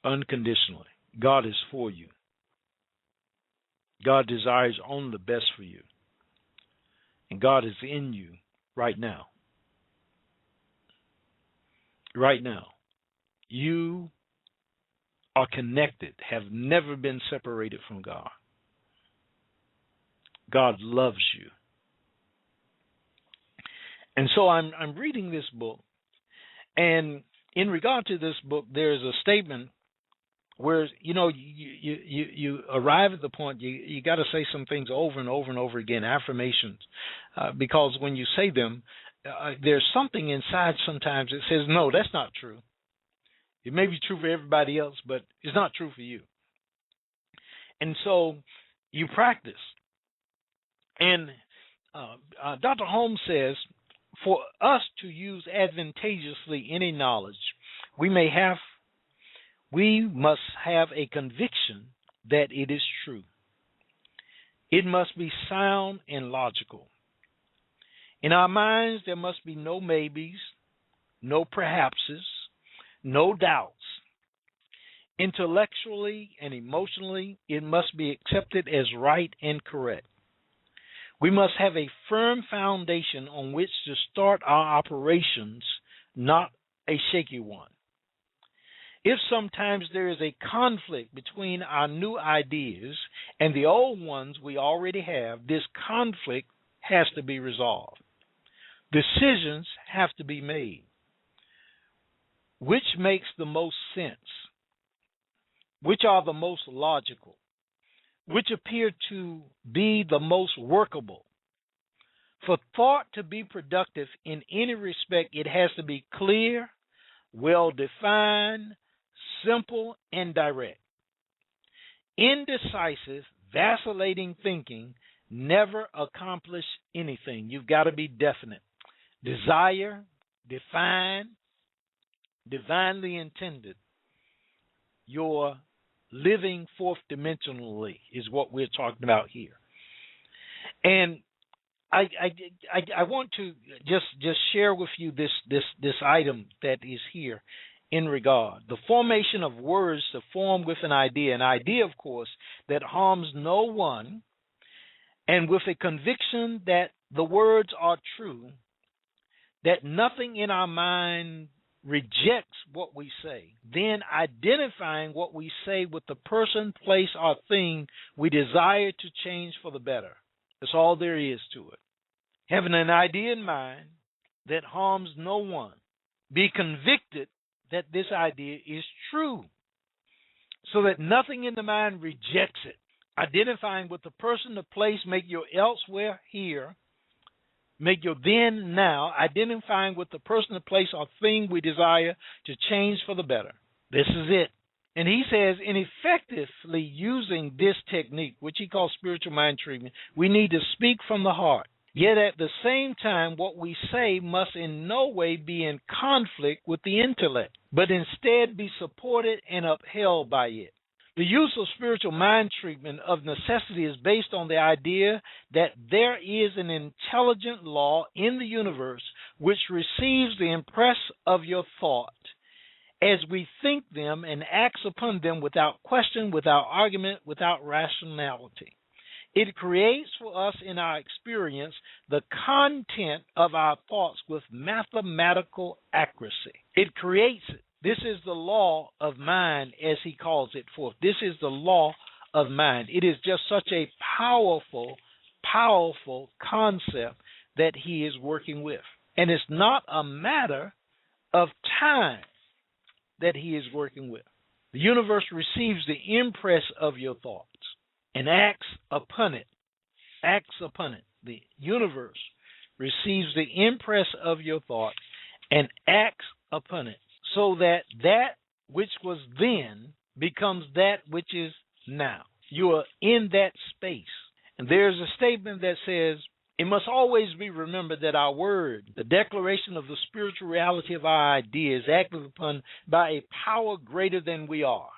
unconditionally. God is for you. God desires only the best for you. And God is in you right now. Right now. You are connected, have never been separated from God. God loves you. And so I'm reading this book, and in regard to this book, there's a statement where, you arrive at the point you got to say some things over and over and over again, affirmations, because when you say them, there's something inside sometimes that says, no, that's not true. It may be true for everybody else, but it's not true for you. And so you practice. And Dr. Holmes says, for us to use advantageously any knowledge, we must have a conviction that it is true. It must be sound and logical. In our minds, there must be no maybes, no perhapses, no doubts. Intellectually and emotionally, it must be accepted as right and correct. We must have a firm foundation on which to start our operations, not a shaky one. If sometimes there is a conflict between our new ideas and the old ones we already have, this conflict has to be resolved. Decisions have to be made. Which makes the most sense? Which are the most logical? Which appear to be the most workable? For thought to be productive in any respect, it has to be clear, well-defined, simple, and direct. Indecisive, vacillating thinking never accomplish anything. You've got to be definite. Desire, defined, divinely intended. Your living fourth dimensionally is what we're talking about here. And I want to just share with you this item that is here in regard. The formation of words to form with an idea, of course, that harms no one, and with a conviction that the words are true, that nothing in our mind rejects what we say, then identifying what we say with the person, place, or thing we desire to change for the better. That's all there is to it. Having an idea in mind that harms no one, be convicted that this idea is true, so that nothing in the mind rejects it. Identifying with the person, the place, make your elsewhere here, make your then now, identifying with the person, the place, or thing we desire to change for the better. This is it. And he says, in effectively using this technique, which he calls spiritual mind treatment, we need to speak from the heart. Yet at the same time, what we say must in no way be in conflict with the intellect, but instead be supported and upheld by it. The use of spiritual mind treatment of necessity is based on the idea that there is an intelligent law in the universe which receives the impress of your thought as we think them and acts upon them without question, without argument, without rationality. It creates for us in our experience the content of our thoughts with mathematical accuracy. It creates it. This is the law of mind, as he calls it forth. This is the law of mind. It is just such a powerful, powerful concept that he is working with. And it's not a matter of time that he is working with. The universe receives the impress of your thoughts and acts upon it. Acts upon it. The universe receives the impress of your thought and acts upon it, so that that which was then becomes that which is now. You are in that space. And there's a statement that says, it must always be remembered that our word, the declaration of the spiritual reality of our idea, is acted upon by a power greater than we are.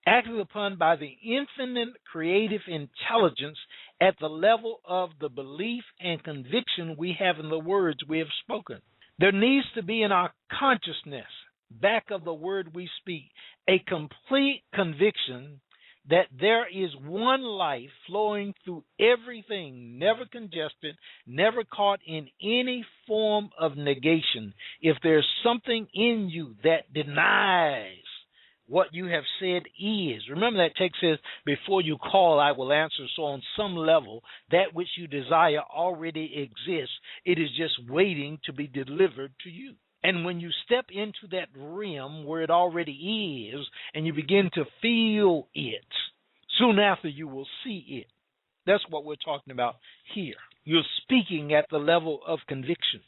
Acted upon by the infinite creative intelligence at the level of the belief and conviction we have in the words we have spoken. There needs to be in our consciousness, back of the word we speak, a complete conviction that there is one life flowing through everything, never congested, never caught in any form of negation. If there's something in you that denies what you have said is, remember that text says, before you call, I will answer. So on some level, that which you desire already exists. It is just waiting to be delivered to you. And when you step into that realm where it already is and you begin to feel it, soon after you will see it. That's what we're talking about here. You're speaking at the level of conviction.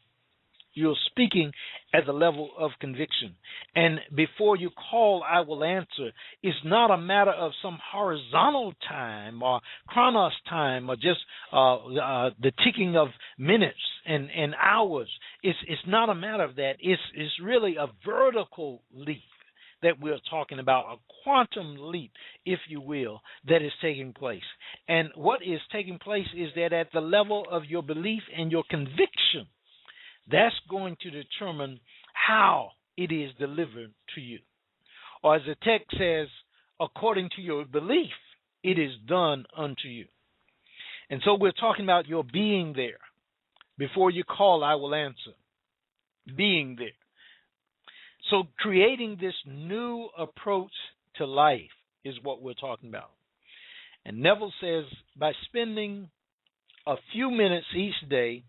You're speaking at the level of conviction. And before you call, I will answer. It's not a matter of some horizontal time or chronos time or just the ticking of minutes and hours. It's not a matter of that. It's really a vertical leap that we're talking about, a quantum leap, if you will, that is taking place. And what is taking place is that at the level of your belief and your conviction, that's going to determine how it is delivered to you. Or as the text says, according to your belief, it is done unto you. And so we're talking about your being there. Before you call, I will answer. Being there. So creating this new approach to life is what we're talking about. And Neville says, by spending a few minutes each day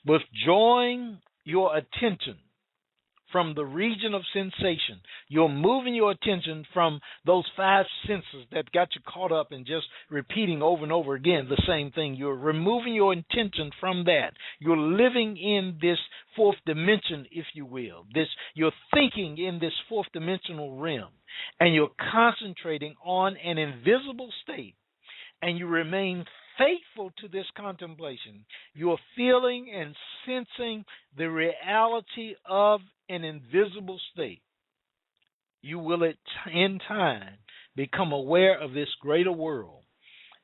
withdrawing your attention from the region of sensation, you're moving your attention from those five senses that got you caught up in just repeating over and over again the same thing. You're removing your attention from that. You're living in this fourth dimension, if you will. You're thinking in this fourth dimensional realm, and you're concentrating on an invisible state, and you remain faithful to this contemplation. You're feeling and sensing the reality of an invisible state. You will, in time, become aware of this greater world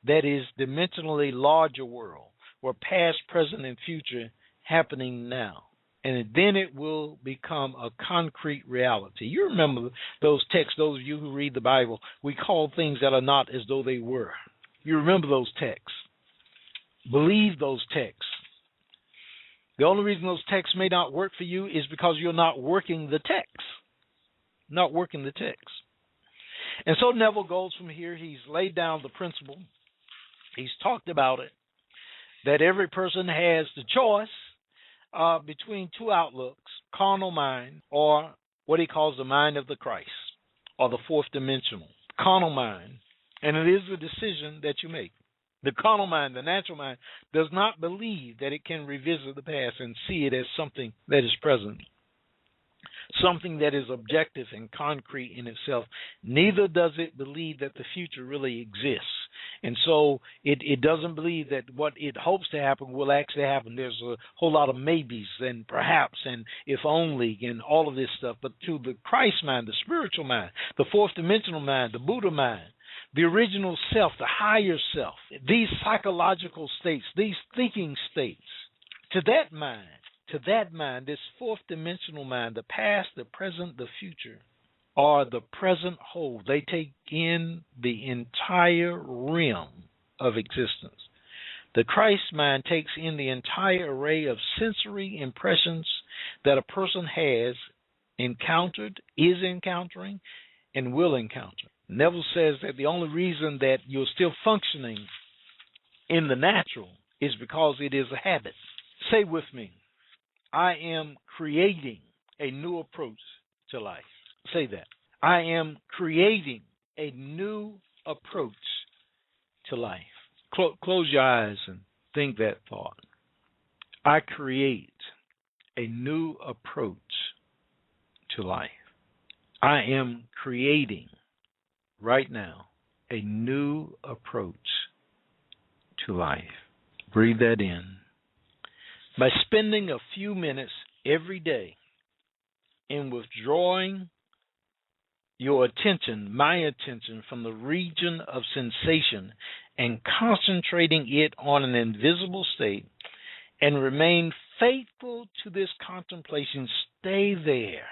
that is dimensionally larger world, where past, present, and future happening now. And then it will become a concrete reality. You remember those texts, those of you who read the Bible, we call things that are not as though they were. You remember those texts. Believe those texts. The only reason those texts may not work for you is because you're not working the text. Not working the text. And so Neville goes from here. He's laid down the principle. He's talked about it, that every person has the choice between two outlooks, carnal mind or what he calls the mind of the Christ, or the fourth dimensional, carnal mind. And it is a decision that you make. The carnal mind, the natural mind, does not believe that it can revisit the past and see it as something that is present, something that is objective and concrete in itself. Neither does it believe that the future really exists. And so it doesn't believe that what it hopes to happen will actually happen. There's a whole lot of maybes and perhaps and if only and all of this stuff. But to the Christ mind, the spiritual mind, the fourth dimensional mind, the Buddha mind, the original self, the higher self, these psychological states, these thinking states, to that mind, this fourth dimensional mind, the past, the present, the future, are the present whole. They take in the entire realm of existence. The Christ mind takes in the entire array of sensory impressions that a person has encountered, is encountering, and will encounter. Neville says that the only reason that you're still functioning in the natural is because it is a habit. Say with me, I am creating a new approach to life. Say that. I am creating a new approach to life. Close your eyes and think that thought. I create a new approach to life. I am creating right now a new approach to life. Breathe that in. By spending a few minutes every day in withdrawing your attention, my attention, from the region of sensation and concentrating it on an invisible state, and remain faithful to this contemplation, stay there.